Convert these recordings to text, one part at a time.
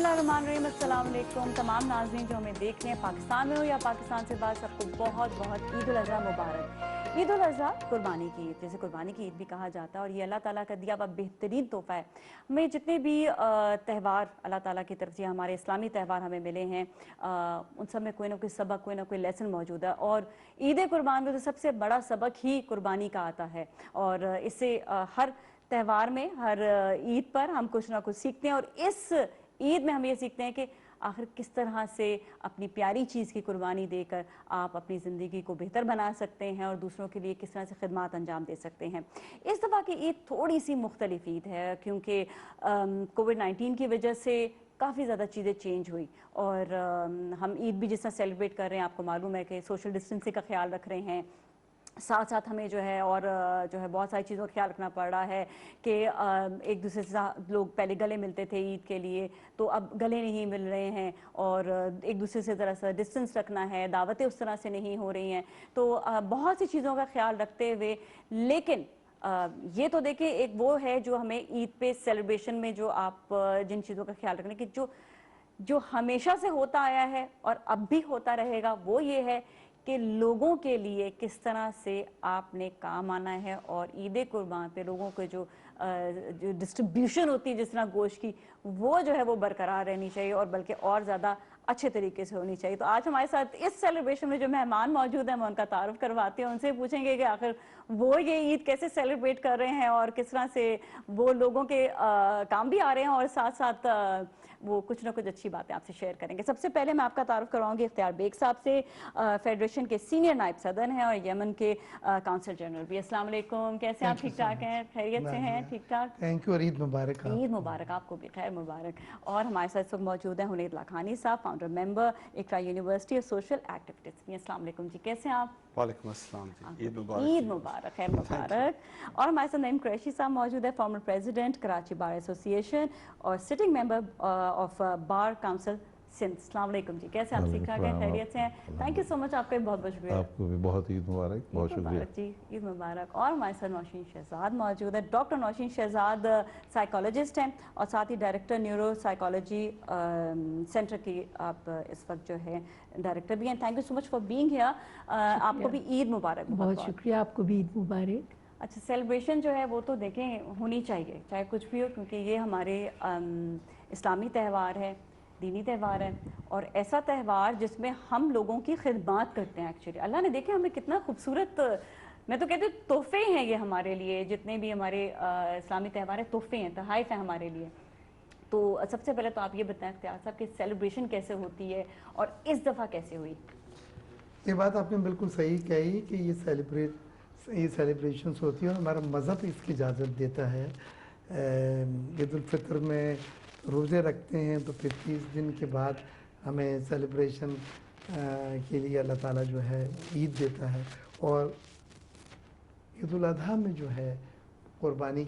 बिस्मिल्लाहिर्रहमानिर्रहीम, अस्सलाम वालेकुम तमाम नाज़रीन जो हमें देख रहे हैं पाकिस्तान में हो या पाकिस्तान से बाहर, सबको बहुत बहुत ईद उल अज़हा मुबारक। ईद उल अज़हा कुर्बानी की ईद, जैसे कुर्बानी की ईद भी कहा जाता है, और ये अल्लाह ताला का दिया हुआ बेहतरीन तोहफ़ा है। हमें जितने भी त्यौहार अल्लाह ताला की तरफ से हमारे इस्लामी त्यौहार हमें मिले हैं, उन सब में कोई ना कोई सबक, कोई ना कोई लेसन मौजूद है, और ईद कुर्बान में तो सबसे बड़ा सबक ही कुर्बानी का आता है। और इससे हर त्यौहार में, हर ईद पर हम कुछ ना कुछ सीखते हैं, और इस ईद में हम ये सीखते हैं कि आखिर किस तरह से अपनी प्यारी चीज़ की कुर्बानी देकर आप अपनी ज़िंदगी को बेहतर बना सकते हैं और दूसरों के लिए किस तरह से खिदमत अंजाम दे सकते हैं। इस दफ़ा की ईद थोड़ी सी मुख्तलिफ ईद है, क्योंकि कोविड-19 की वजह से काफ़ी ज़्यादा चीज़ें चेंज हुई, और हम ईद भी जिस तरह सेलिब्रेट कर रहे हैं, आपको मालूम है कि सोशल डिस्टेंसिंग का ख्याल रख रहे हैं, साथ साथ हमें जो है और जो है बहुत सारी चीज़ों का ख्याल रखना पड़ रहा है कि एक दूसरे से लोग पहले गले मिलते थे ईद के लिए, तो अब गले नहीं मिल रहे हैं, और एक दूसरे से ज़रा सा डिस्टेंस रखना है, दावतें उस तरह से नहीं हो रही हैं, तो बहुत सी चीज़ों का ख्याल रखते हुए, लेकिन ये तो देखिए एक वो है जो हमें ईद पे सेलिब्रेशन में जो आप जिन चीज़ों का ख्याल रखने की जो हमेशा से होता आया है और अब भी होता रहेगा, वो ये है कि लोगों के लिए किस तरह से आपने काम आना है, और ईद कुर्बान पे लोगों के जो डिस्ट्रीब्यूशन होती है जिस तरह गोश्त की, वो जो है वो बरकरार रहनी चाहिए, और बल्कि और ज़्यादा अच्छे तरीके से होनी चाहिए। तो आज हमारे साथ इस सेलिब्रेशन में जो मेहमान मौजूद हैं, मैं उनका तारुफ करवाती हूँ, उनसे पूछेंगे कि आखिर वो ये ईद कैसे सेलिब्रेट कर रहे हैं, और किस तरह से वो लोगों के काम भी आ रहे हैं, और साथ साथ वो कुछ ना कुछ अच्छी बातें आपसे शेयर करेंगे। सबसे पहले मैं आपका तारुफ करवाऊंगी इख्तियार बेग साहब से, फेडरेशन के सीनियर नायब सदर हैं और यमन के काउंसिल जनरल भी। अस्सलाम वालेकुम, कैसे आप? ठीक ठाक हैं? खैरियत से हैं? ठीक ठाक, थैंक यू, और ईद मुबारक। ईद मुबारक, आपको भी खैर मुबारक। और हमारे साथ इस वक्त मौजूद हैं हुनैर लाखानी साहब, फाउंडर मेंबर इकरा यूनिवर्सिटी और सोशल एक्टिविटीज। अस्सलाम वालेकुम जी, कैसे हैं आप? वालेकुम अस्सलाम जी, ईद मुबारक। ईद मुबारक, खैर मुबारक। और हमारे साथ नईम कुरैशी साहब मौजूद है, former president Karachi bar association और sitting member of bar council Sindh. अस्सलाम वालेकुम जी, कैसे आप? ठीक ठाक हैं? खैरियत से हैं? थैंक यू सो मच, आपका भी बहुत बहुत शुक्रिया। आपको भी बहुत ईद मुबारक, बहुत शुक्रिया जी, ईद मुबारक। और हमारे साथ नौशीन शहजाद मौजूद है, डॉक्टर नौशीन शहजाद साइकोलॉजिस्ट हैं और साथ ही डायरेक्टर न्यूरो साइकोलॉजी सेंटर की आप इस वक्त जो है डायरेक्टर भी हैं। Thank you so much for being here. आपको भी ईद मुबारक। बहुत शुक्रिया, आपको भी ईद मुबारक। अच्छा, सेलिब्रेशन जो है वो तो देखें होनी चाहिए, चाहे कुछ भी हो, क्योंकि ये हमारे इस्लामी त्यौहार है, दीनी त्यौहार है, और ऐसा त्यौहार जिसमें हम लोगों की खिदमत करते हैं। एक्चुअली अल्लाह ने देखे हमें कितना खूबसूरत, मैं तो कहती हूँ तोहफे हैं ये हमारे लिए, जितने भी हमारे इस्लामी त्यौहार हैं तोहफे हैं, तोहफ़े हैं हमारे लिए। तो सबसे पहले तो आप ये बताएं इख्तियार साहब कि सेलिब्रेशन कैसे होती है और इस दफ़ा कैसे हुई? ये बात आपने बिल्कुल सही कही कि ये सेलिब्रेशंस होती है और हमारा मज़हब इसकी इजाज़त देता है। ईद उल फितर में रोज़े रखते हैं तो फिर 30 दिन के बाद हमें सेलिब्रेशन के लिए अल्लाह ताला जो है ईद देता है। और ईद उल अज़हा में जो है कुर्बानी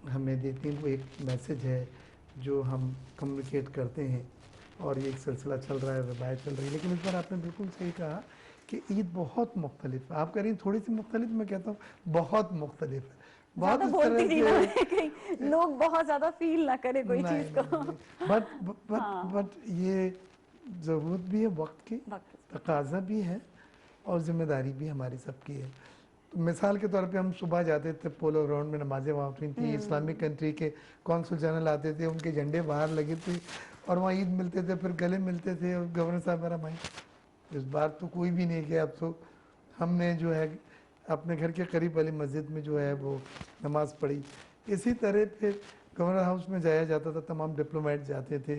हमें देते हैं, वो एक मैसेज है जो हम कम्युनिकेट करते हैं, और ये एक सिलसिला चल रहा है, रवायत चल रही है। लेकिन इस बार आपने बिल्कुल सही कहा कि ईद बहुत मुख्तलिफ है। आप कह रही थोड़ी सी मुख्तलिफ, मैं कहता हूँ बहुत मुख्तलिफ है। बहुत इस तरह से लोग बहुत ज़्यादा फील ना करें कोई चीज़ को। बट ये ज़रूरत भी है, वक्त की तकाजा भी है, और ज़िम्मेदारी भी हमारी सबकी है। तो मिसाल के तौर पे हम सुबह जाते थे, पोलो ग्राउंड में नमाज़ें वहाँ होती थी, इस्लामिक कंट्री के कौंसल जनरल आते थे, उनके झंडे बाहर लगे थे, और वहाँ ईद मिलते थे, फिर गले मिलते थे, और गवर्नर साहब मेरा भाई इस बार तो कोई भी नहीं गया। अब तो हमने जो है अपने घर के करीब वाली मस्जिद में जो है वो नमाज़ पढ़ी। इसी तरह फिर गवर्नर हाउस में जाया जाता था, तमाम डिप्लोमेट जाते थे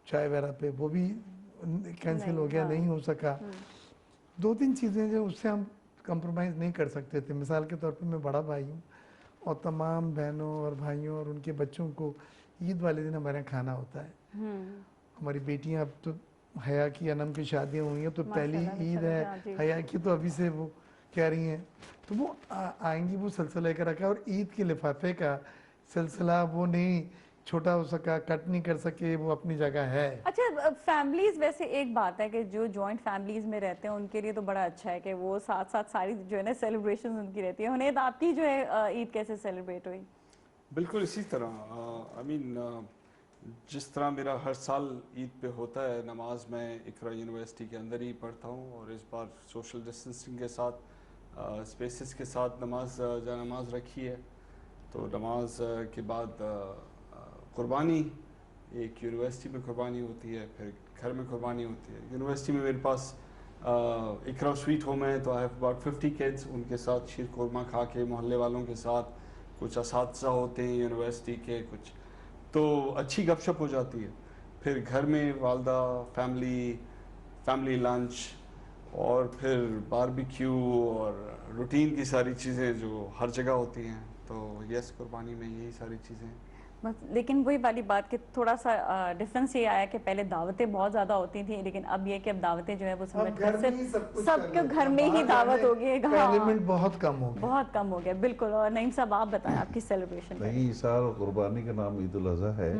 चाय वगैरह पे, वो भी कैंसिल हो गया, नहीं हो सका। दो तीन चीज़ें जो उससे हम कंप्रोमाइज़ नहीं कर सकते थे। मिसाल के तौर पे मैं बड़ा भाई हूँ, और तमाम बहनों और भाइयों और उनके बच्चों को ईद वाले दिन हमारे यहाँ खाना होता है। हमारी बेटियाँ अब तो हया की अनम की शादियाँ हुई हैं, तो पहली ईद है हया की, तो अभी से वो कह रही हैं, तो वो आएंगी, वो सिलसिला लेकर रखा है। और ईद के लिफाफे का सिलसिला वो नहीं छोटा हो सका, कट नहीं कर सके, वो अपनी जगह है। अच्छा, फैमिलीज वैसे एक बात है कि जो जॉइंट फैमिलीज में रहते हैं उनके लिए तो बड़ा अच्छा है कि वो साथ साथ सारी जो है ना सेलिब्रेशन उनकी रहती है। हुनैर, आपकी जो है ईद कैसे सेलिब्रेट हुई? बिल्कुल इसी तरह। जिस तरह मेरा हर साल ईद पे होता है नमाज, मैं इकरा यूनिवर्सिटी के अंदर ही पढ़ता हूँ और इस बार सोशल डिस्टेंसिंग के साथ स्पेसेस के साथ नमाज रखी है। तो नमाज के बाद कुर्बानी, एक यूनिवर्सिटी में कुर्बानी होती है, फिर घर में कुर्बानी होती है। यूनिवर्सिटी में मेरे पास इकरा स्वीट होम है, तो आई हैव अबाउट 50 किड्स, उनके साथ शीर कुरमा खा के मोहल्ले वालों के साथ, कुछ असातिज़ा होते हैं यूनिवर्सिटी के कुछ, तो अच्छी गपशप हो जाती है। फिर घर में वालदा, फैमिली लंच और फिर बारबेक्यू और रूटीन की सारी चीज़ें जो हर जगह होती हैं। तो यस, कुर्बानी में यही सारी चीज़ें हैं। बस लेकिन वही वाली बात कि थोड़ा सा डिफरेंस ये आया कि पहले दावतें बहुत ज़्यादा होती थी, लेकिन अब ये कि अब दावतें जो है वो सबके घर में ही दावत हो गई, एलिमेंट बहुत कम हो गया। बिल्कुल। और नईम साहब आप बताएं आपकी सेलिब्रेशन। नहीं, इस साल कुर्बानी का नाम ईद उल अज़हा है।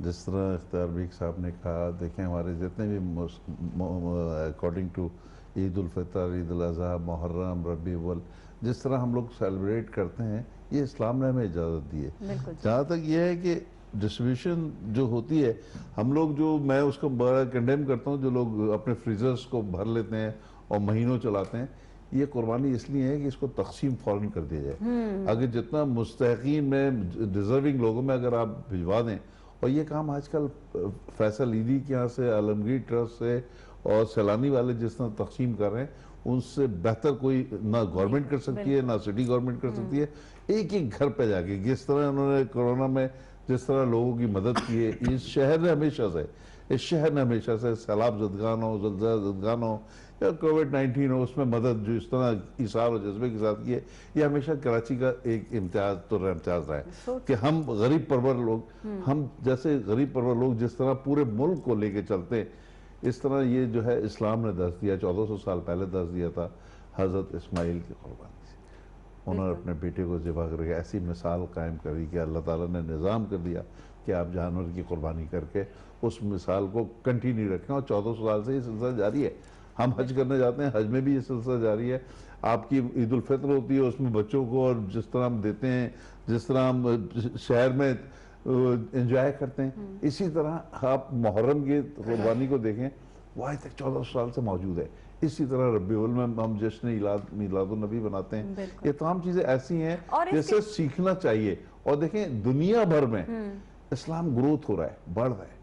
जिस तरह इख्तियार बेग साहब ने कहा, देखें हमारे जितने भी अकॉर्डिंग टू ईद उल फितर, ईद उल अज़हा, मुहर्रम, रबी अव्वल, जिस तरह हम लोग सेलिब्रेट करते हैं, ये इस्लाम ने हमें इजाज़त दी है। जहाँ तक ये है कि डिस्ट्रीब्यूशन जो होती है, हम लोग जो, मैं उसको बड़ा कंडेम करता हूँ, जो लोग अपने फ्रीजर्स को भर लेते हैं और महीनों चलाते हैं, ये कुर्बानी इसलिए है कि इसको तकसीम फ़ौरन कर दिया जाए। अगर जितना मुस्तहिकीन में, डिज़र्विंग लोगों में अगर आप भिजवा दें, और ये काम आजकल फैसल ईदी के यहाँ से, आलमगीर ट्रस्ट से और सैलानी वाले जिस तरह तकसीम कर रहे हैं, उनसे बेहतर कोई ना गवर्नमेंट कर सकती है, ना सिटी गवर्नमेंट कर सकती है। एक एक घर पे जाके, जिस तरह उन्होंने कोरोना में जिस तरह लोगों की मदद की है, इस शहर ने हमेशा से सैलाब ज़दगान हो, ज़लज़ला ज़दगान हो या कोविड-19 हो, उसमें मदद जो इस तरह इसार और जज्बे के साथ की है, ये हमेशा कराची का एक इम्तियाज़ रहा है कि हम गरीब परवर लोग, हम जैसे गरीब परवर लोग जिस तरह पूरे मुल्क को लेके चलते हैं, इस तरह ये जो है इस्लाम ने दर्ज दिया, 1400 साल पहले दर्ज दिया था हज़रत इस्माइल की कुर्बानी से। उन्होंने अपने बेटे को ज़िबा करके ऐसी मिसाल कायम करी कि अल्लाह ताला ने निज़ाम कर दिया कि आप जानवर की कुर्बानी करके उस मिसाल को कंटिन्यू रखें, और 1400 साल से ये सिलसिला जारी है। हम हज करने जाते हैं, हज में भी ये सिलसिला जारी है। आपकी ईद उल फितर होती है, उसमें बच्चों को और जिस तरह हम देते हैं, जिस तरह हम शहर में एंजॉय करते हैं, इसी तरह आप मुहर्रम की कुर्बानी को देखें, वो आज तक 1400 साल से मौजूद है। इसी तरह रबी अव्वल में हम जश्न मिलादुन नबी बनाते हैं। ये तमाम चीज़ें ऐसी हैं जिससे सीखना चाहिए। और देखें, दुनिया भर में इस्लाम ग्रोथ हो रहा है, बढ़ रहा है।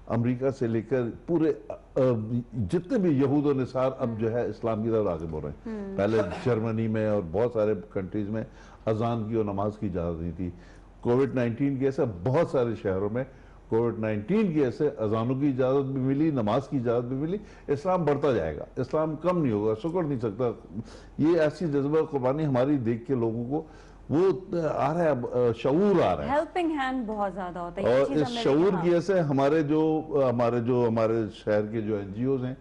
अमेरिका से लेकर पूरे जितने भी यहूद और निसार अब जो है इस्लाम की तरफ आगे बढ़ रहे हैं। पहले जर्मनी में और बहुत सारे कंट्रीज में अजान की और नमाज की इजाज़त नहीं थी। कोविड-19 के ऐसे बहुत सारे शहरों में कोविड-19 की ऐसे अजानों की इजाज़त भी मिली, नमाज की इजाज़त भी मिली। इस्लाम बढ़ता जाएगा, इस्लाम कम नहीं होगा, शुक्र नहीं सकता। ये ऐसी जज्बा कुर्बानी हमारी देख के लोगों को वो आ रहा है, शऊर आ रहा है, हेल्पिंग हैंड बहुत ज्यादा होता है। और इस शऊर की वजह से हमारे शहर के जो NGOs हैं,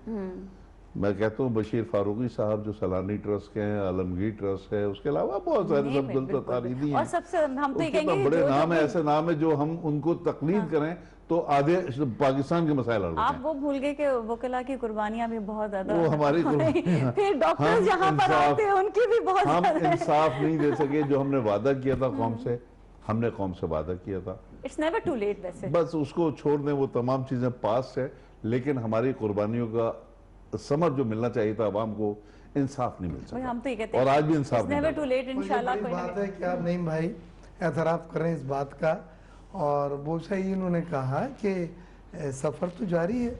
मैं कहता हूँ बशीर फारूकी साहब जो सलानी ट्रस्ट के हैं, आलमगीर ट्रस्ट है, उसके अलावा बहुत सारे सब तारीदी हैं, और सबसे हम तो ये कहेंगे बड़े नाम है, ऐसे नाम है जो हम उनको तकलीद करें तो आधे पाकिस्तान के मसाइल हल होते हैं। आप वो भूल गए कि वकला की कुर्बानियां भी बहुत ज्यादा, वो हमारी फिर डॉक्टर्स यहाँ पर आते हैं, उनकी भी बहुत हम ज्यादा इंसाफ नहीं दे सके। जो हमने वादा किया था कौम से, हमने कौम से वादा किया था, इट्स नेवर टू लेट, वैसे बस उसको छोड़ दें, वो तमाम चीजें पास है। लेकिन हमारी कुर्बानियों का समझ जो मिलना चाहिए था आवाम को, इंसाफ नहीं मिल सका। हम तो ये कहते हैं, और आज भी इंसाफ नहीं नेवर टू लेट। इंशाल्लाह कोई बात है कि आप नईम भाई एतराफ़ करें इस बात का, और वो सही इन्होंने कहा कि सफ़र तो जारी है,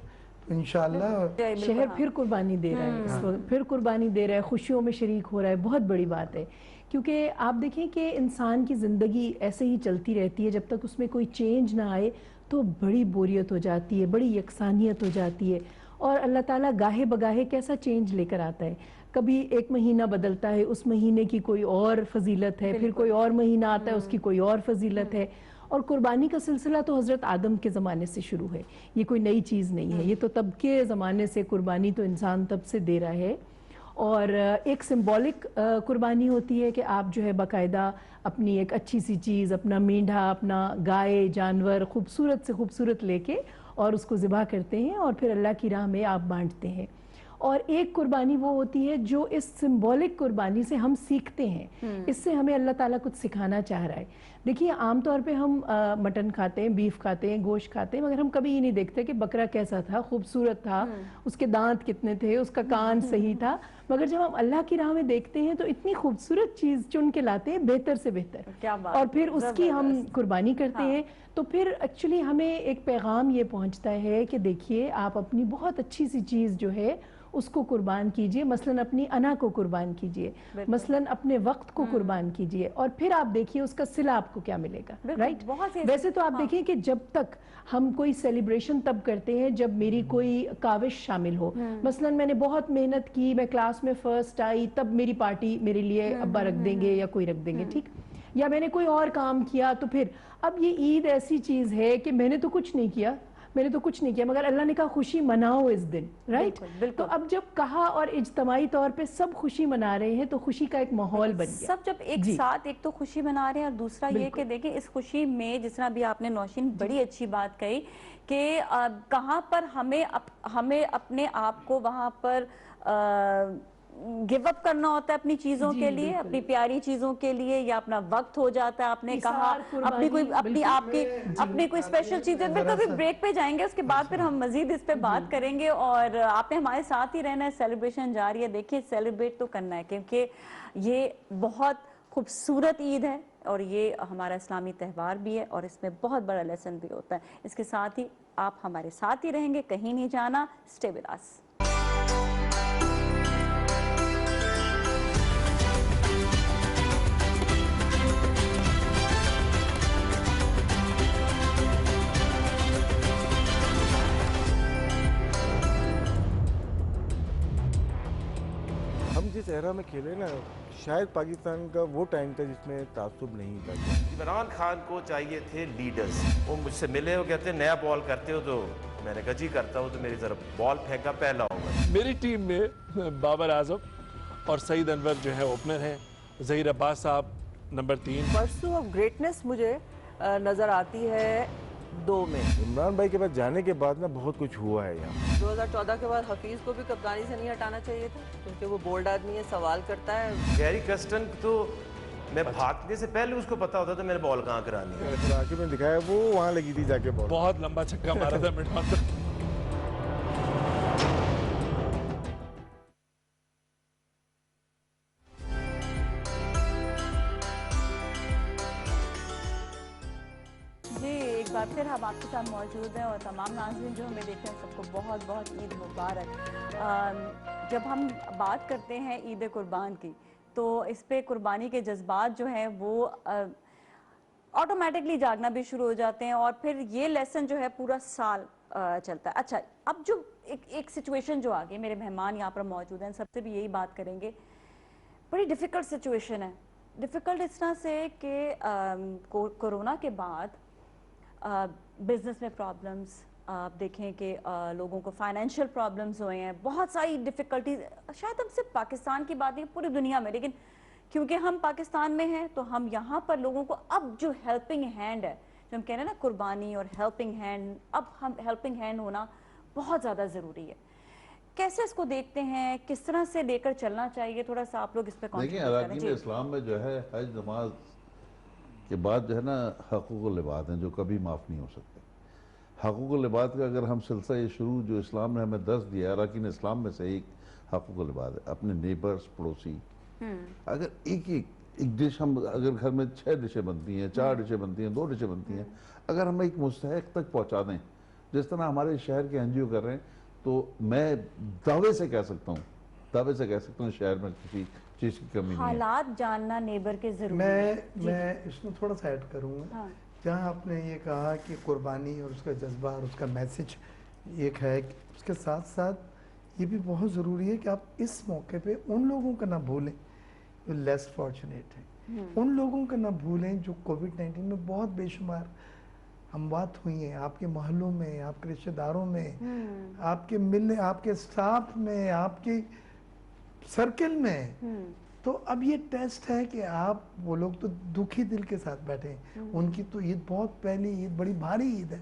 तो इंशाल्लाह शहर फिर कुर्बानी दे रहा है, इस वक्त फिर कुर्बानी दे रहा है, खुशियों में शरीक हो रहा है। बहुत बड़ी बात है, क्योंकि आप देखें कि इंसान की ज़िंदगी ऐसे ही चलती रहती है, जब तक उसमें कोई चेंज ना आए तो बड़ी बोरियत हो जाती है, बड़ी यकसानियत हो जाती है। और अल्लाह ताला गाहे बगाहे कैसा चेंज लेकर आता है। कभी एक महीना बदलता है, उस महीने की कोई और फजीलत है, फिर कोई और महीना आता है, उसकी कोई और फजीलत है। और कुर्बानी का सिलसिला तो हज़रत आदम के ज़माने से शुरू है, ये कोई नई चीज़ नहीं है। ये तो तब के ज़माने से कुर्बानी तो इंसान तब से दे रहा है। और एक सिंबॉलिक कुर्बानी होती है कि आप जो है बाकायदा अपनी एक अच्छी सी चीज़, अपना मेंढा, अपना गाय, जानवर खूबसूरत से खूबसूरत लेके और उसको ज़िबा करते हैं और फिर अल्लाह की राह में आप बांटते हैं। और एक कुर्बानी वो होती है जो इस सिंबॉलिक कुर्बानी से हम सीखते हैं, इससे हमें अल्लाह ताला कुछ सिखाना चाह रहा है। देखिए आम तौर पे हम मटन खाते हैं, बीफ खाते हैं, गोश्त खाते हैं, मगर हम कभी ये नहीं देखते कि बकरा कैसा था, खूबसूरत था, उसके दांत कितने थे, उसका कान सही था। मगर जब हम अल्लाह की राह में देखते हैं तो इतनी खूबसूरत चीज़ चुन के लाते हैं, बेहतर से बेहतर, क्या बात, और फिर उसकी हम कुर्बानी करते हैं। तो फिर एक्चुअली हमें एक पैगाम ये पहुंचता है कि देखिए आप अपनी बहुत अच्छी सी चीज़ जो है उसको कुर्बान कीजिए, मसलन अपनी अना को कुर्बान कीजिए, मसलन अपने वक्त को कुर्बान कीजिए, और फिर आप देखिए उसका सिला आपको क्या मिलेगा, राइट। वैसे तो आप देखिए कि जब तक हम कोई सेलिब्रेशन तब करते हैं जब मेरी कोई काविश शामिल हो, मसलन मैंने बहुत मेहनत की, मैं क्लास में फर्स्ट आई, तब मेरी पार्टी मेरे लिए अब्बा रख देंगे या कोई रख देंगे, ठीक, या मैंने कोई और काम किया तो फिर। अब ये ईद ऐसी चीज़ है कि मैंने तो कुछ नहीं किया, मगर अल्लाह ने कहा खुशी मनाओ इस दिन, राइट। तो अब जब कहा और इज्तमाई तौर पे सब खुशी मना रहे हैं तो खुशी का एक माहौल बन गया। सब जब एक साथ, एक तो खुशी मना रहे हैं और दूसरा ये कि देखिए इस खुशी में, जिस तरह भी आपने नौशीन बड़ी अच्छी बात कही कि कहाँ पर हमें अपने आप को वहाँ पर गिव अप करना होता है अपनी चीजों के लिए, अपनी प्यारी चीजों के लिए, या अपना वक्त हो जाता है। आपने कहा अपनी कोई स्पेशल चीज है। बिल्कुल, अभी ब्रेक पे जाएंगे, उसके बाद फिर हम मजीद इस पे बात करेंगे, और आपने हमारे साथ ही रहना है। सेलिब्रेशन जारी है, देखिए सेलिब्रेट तो करना है क्योंकि ये बहुत खूबसूरत ईद है और ये हमारा इस्लामी त्यौहार भी है और इसमें बहुत बड़ा लेसन भी होता है। इसके साथ ही आप हमारे साथ ही रहेंगे, कहीं नहीं जाना, स्टे विद अस। जिस एरा में खेले ना, शायद पाकिस्तान का वो टाइम था जिसमें तासुब नहीं था। इमरान खान को चाहिए थे लीडर्स। वो मुझसे मिले, वो कहते नया बॉल करते हो, तो मैंने कहा जी करता हूँ, तो मेरी तरफ बॉल फेंका, पहला होगा। मेरी टीम में बाबर आजम और सईद अनवर जो है ओपनर हैं, ज़हीर अब्बास साहब नंबर 3। परसू ऑफ ग्रेटनेस मुझे नज़र आती है 2 में। इमरान भाई के पास जाने के बाद ना बहुत कुछ हुआ है यहाँ। 2014 के बाद हफीज को भी कप्तानी से नहीं हटाना चाहिए था क्योंकि वो बोल्ड आदमी है, सवाल करता है। गैरी कर्स्टन तो मैं भागने से पहले उसको पता होता था मैंने बॉल कहाँ करानी है। आखिर में दिखाया वो वहाँ लगी थी जाके बॉल, बहुत लंबा छक्का मारा था मिडऑन पे। फिर हम आपके साथ मौजूद हैं और तमाम नाज़रीन जो हमें देख रहे हैं सबको बहुत बहुत ईद मुबारक। जब हम बात करते हैं ईद कुर्बान की तो इस पे कुर्बानी के जज्बात जो हैं वो ऑटोमेटिकली जागना भी शुरू हो जाते हैं और फिर ये लेसन जो है पूरा साल चलता है। अच्छा, अब जो एक सिचुएशन जो आ गई, मेरे मेहमान यहाँ पर मौजूद हैं, सबसे भी यही बात करेंगे। बड़ी डिफ़िकल्ट सिचुएशन है। डिफ़िकल्ट इस तरह से कि कोरोना के बाद बिजनेस में प्रॉब्लम्स, आप देखें कि लोगों को फाइनेंशियल प्रॉब्लम्स हुए हैं, बहुत सारी डिफ़िकल्टीज। शायद हम सिर्फ पाकिस्तान की बात नहीं, पूरी दुनिया में, लेकिन क्योंकि हम पाकिस्तान में हैं तो हम यहाँ पर लोगों को अब जो हेल्पिंग हैंड है, जो हम कह रहे हैं ना कुर्बानी और हेल्पिंग हैंड, अब हम हेल्पिंग हैंड होना बहुत ज़्यादा ज़रूरी है। कैसे इसको देखते हैं, किस तरह से लेकर चलना चाहिए, थोड़ा सा आप लोग इस पर देखिए, इस्लाम में जो है हज नमाज के बाद जो है ना हकूक़ुल इबाद हैं जो कभी माफ़ नहीं हो सकते। हकूक़ुल इबाद का अगर हम सिलसिला ये शुरू जो इस्लाम ने हमें दर्ज दिया, अरकान इस्लाम में से एक हकूक़ुल इबाद है, अपने नेबर्स, पड़ोसी। अगर एक डिश, हम अगर घर में 6 डिशें बनती हैं, 4 डिशें बनती हैं, 2 डिशें बनती हैं, अगर हम एक मुस्तहक तक पहुँचा दें, जिस तरह हमारे शहर के एनजीओ कर रहे हैं, तो मैं दावे से कह सकता हूँ शहर में किसी चीज की कमी नहीं है। हालात जानना नेबर के जरूरी मैं इसमें थोड़ा सा ऐड करूँगा। हाँ। जहाँ आपने ये कहा कि कुर्बानी और उसका जज्बा और उसका मैसेज एक है, उसके साथ साथ ये भी बहुत ज़रूरी है कि आप इस मौके पे उन लोगों का ना भूलें जो लेस फॉर्चुनेट हैं, उन लोगों का ना भूलें जो कोविड-19 में बहुत बेशुमार अमवात हुई हैं, आपके मोहल्लों में, आपके रिश्तेदारों में, आपके मिलने, आपके स्टाफ में, आपके सर्किल में। तो अब ये टेस्ट है कि आप, वो लोग तो दुखी दिल के साथ बैठे हैं, उनकी तो ईद बहुत पहली ईद, बड़ी भारी ईद है।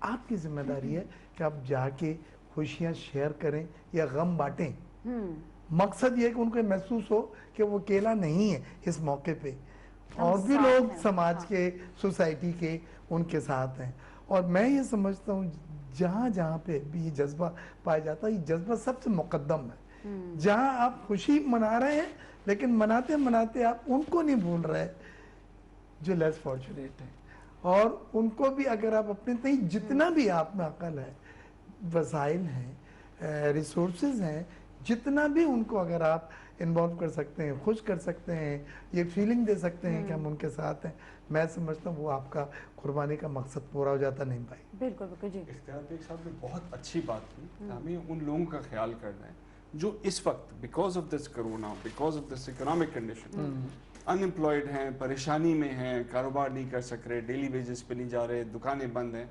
आपकी जिम्मेदारी है कि आप जाके खुशियाँ शेयर करें या गम बांटें। मकसद ये है कि उनको महसूस हो कि वो अकेला नहीं है इस मौके पे, اور بھی لوگ سماج کے सोसाइटी کے उनके साथ हैं और मैं ये समझता हूँ जहाँ जहाँ पे भी ये जज्बा पाया जाता है ये जज्बा सबसे मुकद्दम है जहाँ आप खुशी मना रहे हैं लेकिन मनाते मनाते आप उनको नहीं भूल रहे जो लेस फॉर्चुनेट हैं और उनको भी अगर आप अपने तई जितना भी आप में अकल है वसाइल हैं रिसोर्सेज हैं जितना भी उनको अगर आप इन्वॉल्व कर सकते हैं खुश कर सकते हैं ये फीलिंग दे सकते हैं कि हम उनके साथ हैं मैं समझता हूँ वो आपका कुर्बानी का मकसद पूरा हो जाता नहीं भाई बिल्कुल बिल्कुल जी इख्तियार बेग साहब ने बहुत अच्छी बात की हमें उन लोगों का ख्याल करना है जो इस वक्त because of this corona because of this economic condition unemployed हैं परेशानी में हैं कारोबार नहीं कर सक रहे डेली वेजेस पे नहीं जा रहे दुकानें बंद हैं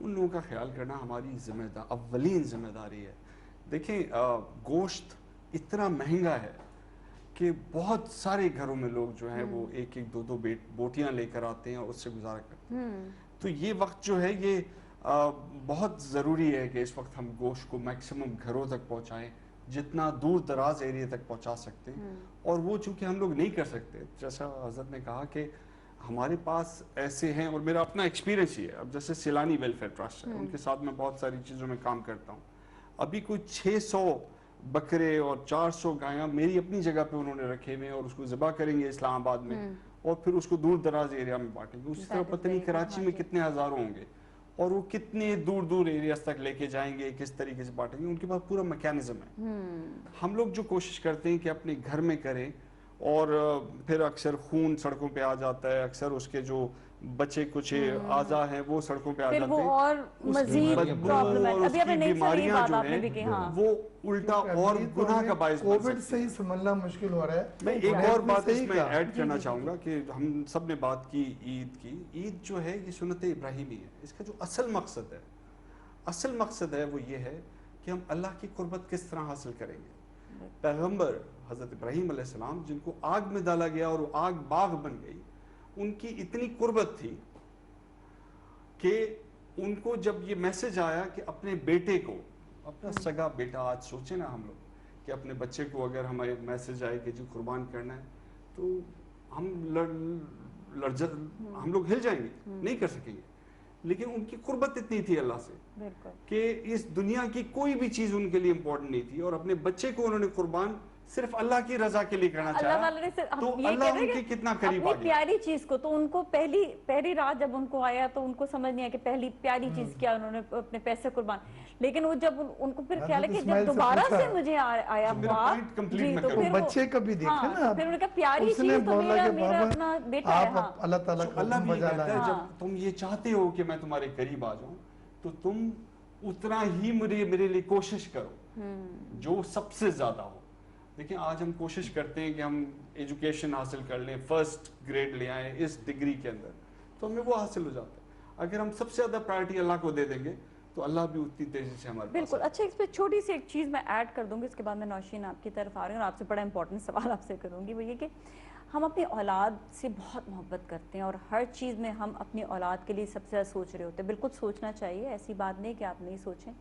उन लोगों का ख्याल करना हमारी अव्वलीन जिम्मेदारी है देखें गोश्त इतना महंगा है कि बहुत सारे घरों में लोग जो हैं वो एक एक दो दो बोटियां लेकर आते हैं और उससे गुजारा करते हैं तो ये वक्त जो है ये बहुत ज़रूरी है कि इस वक्त हम गोश्त को मैक्सिमम घरों तक पहुंचाएं जितना दूर दराज एरिया तक पहुंचा सकते हैं और वो चूंकि हम लोग नहीं कर सकते जैसा हजरत ने कहा कि हमारे पास ऐसे हैं और मेरा अपना एक्सपीरियंस ही है अब जैसे सिलानी वेलफेयर ट्रस्ट है उनके साथ मैं बहुत सारी चीज़ों में काम करता हूँ अभी कोई 600 बकरे और 400 गायां मेरी अपनी जगह पे उन्होंने रखे हुए और उसको ज़िबा करेंगे इस्लामाबाद में और फिर उसको दूर दराज एरिया में बांटेंगे उसी तरह पता नहीं कराची में कितने हज़ारों होंगे और वो कितने दूर दूर एरियाज तक लेके जाएंगे किस तरीके से बांटेंगे उनके पास पूरा मैकेनिज्म है हम लोग जो कोशिश करते हैं कि अपने घर में करें और फिर अक्सर खून सड़कों पे आ जाता है अक्सर उसके जो बच्चे कुछ आज़ा हैं वो सड़कों पे आ जाते हैं और मजीद प्रॉब्लम है अभी आपने नहीं सही बात आपने भी की हाँ वो उल्टा और गुनाह का बायस बन कोविड से ही संभलना मुश्किल हो रहा है मैं एक और बात इसमें ऐड करना चाहूँगा कि हम सब ने बात की ईद जो है ये सुन्नत इब्राहिमी है इसका जो असल मकसद है वो ये है कि हम अल्लाह की कुर्बत किस तरह हासिल करेंगे पैगंबर हज़रत इब्राहीम अलैहिस्सलाम जिनको आग में डाला गया और वो आग बाग बन गई उनकी इतनी कुर्बत थी कि उनको जब ये मैसेज आया कि अपने बेटे को अपना सगा बेटा आज सोचे ना हम लोग कि अपने बच्चे को अगर हमारे मैसेज आए कि जी कुर्बान करना है तो हम लोग हिल जाएंगे नहीं कर सकेंगे लेकिन उनकी कुर्बत इतनी थी अल्लाह से कि इस दुनिया की कोई भी चीज उनके लिए इम्पोर्टेंट नहीं थी और अपने बच्चे को उन्होंने कुर्बान सिर्फ अल्लाह की रजा के लिए करना चाहा तो अल्लाह उनके कितना करीब आ गया प्यारी चीज को तो उनको पहली रात जब उनको आया तो उनको समझ नहीं आया कि पहली प्यारी चीज क्या उन्होंने अपने पैसे कुर्बान लेकिन वो जब उनको फिर ख्याल है कि जब दोबारा से मुझे आया तो बच्चे कभी देखे ना फिर उनका प्यारी चीज तो मेरा अपना बेटा है अल्लाह ताला अल्लाह भी कहता है जब तुम ये चाहते हो कि मैं तुम्हारे करीब आ जाऊं तो तुम उतना ही मेरे लिए कोशिश करो जो सबसे ज्यादा हो देखिए आज हम कोशिश करते हैं कि हम एजुकेशन हासिल कर लें फर्स्ट ग्रेड ले आए इस डिग्री के अंदर तो हमें वो हासिल हो जाता है अगर हम सबसे ज़्यादा प्रायोरिटी अल्लाह को दे देंगे तो अल्लाह भी उतनी तेज़ी से हमारे बिल्कुल अच्छा इस पर छोटी सी एक चीज़ मैं ऐड कर दूंगी इसके बाद मैं नौशीन आपकी तरफ आ रही हूँ और आपसे बड़ा इंपॉर्टेंट सवाल आपसे करूँगी वो ये कि हम अपनी औलाद से बहुत मोहब्बत करते हैं और हर चीज़ में हम अपनी औलाद के लिए सबसे ज़्यादा सोच रहे होते हैं बिल्कुल सोचना चाहिए ऐसी बात नहीं कि आप नहीं सोचें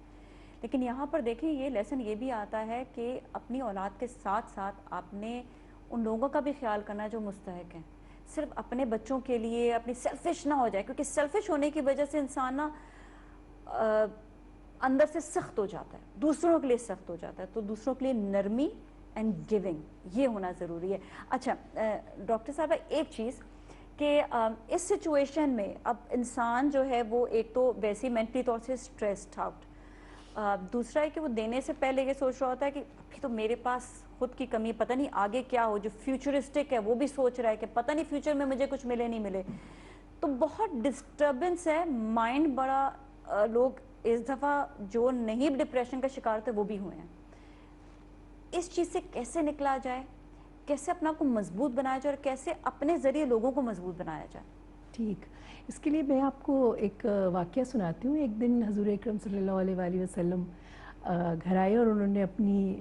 लेकिन यहाँ पर देखें ये लेसन ये भी आता है कि अपनी औलाद के साथ साथ आपने उन लोगों का भी ख्याल करना जो मुस्तहिक हैं सिर्फ अपने बच्चों के लिए अपनी सेल्फिश ना हो जाए क्योंकि सेल्फिश होने की वजह से इंसान ना अंदर से सख्त हो जाता है दूसरों के लिए सख्त हो जाता है तो दूसरों के लिए नरमी एंड गिविंग ये होना ज़रूरी है अच्छा डॉक्टर साहब एक चीज़ कि इस सिचुएशन में अब इंसान जो है वो एक तो वैसे ही मेंटली तौर से स्ट्रेस्ड आउट दूसरा है कि वो देने से पहले ये सोच रहा होता है कि अभी तो मेरे पास खुद की कमी पता नहीं आगे क्या हो जो फ्यूचरिस्टिक है वो भी सोच रहा है कि पता नहीं फ्यूचर में मुझे कुछ मिले नहीं मिले तो बहुत डिस्टर्बेंस है माइंड बड़ा लोग इस दफ़ा जो नहीं डिप्रेशन का शिकार थे वो भी हुए हैं इस चीज़ से कैसे निकला जाए कैसे अपना को मजबूत बनाया जाए और कैसे अपने ज़रिए लोगों को मजबूत बनाया जाए ठीक इसके लिए मैं आपको एक वाक़या सुनाती हूँ एक दिन हज़ूर अकरम सल्लल्लाहु अलैहि वसल्लम घर आए और उन्होंने अपनी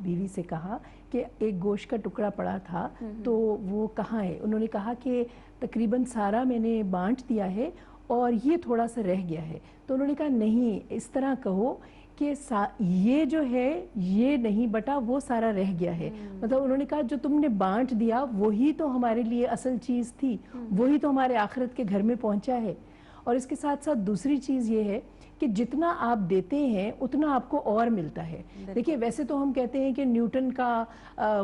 बीवी से कहा कि एक गोश्त का टुकड़ा पड़ा था तो वो कहाँ है उन्होंने कहा कि तकरीबन सारा मैंने बांट दिया है और ये थोड़ा सा रह गया है तो उन्होंने कहा नहीं इस तरह कहो کہ یہ جو ہے یہ نہیں بٹا وہ سارا رہ گیا ہے. مطلب انہوں نے کہا جو تم نے بانٹ دیا وہی تو ہمارے لیے اصل چیز تھی, وہی تو ہمارے آخرت کے گھر میں پہنچا ہے. اور اس کے ساتھ ساتھ دوسری چیز یہ ہے کہ جتنا آپ دیتے ہیں اتنا آپ کو اور ملتا ہے. دیکھیں ویسے تو ہم کہتے ہیں کہ نیوٹن کا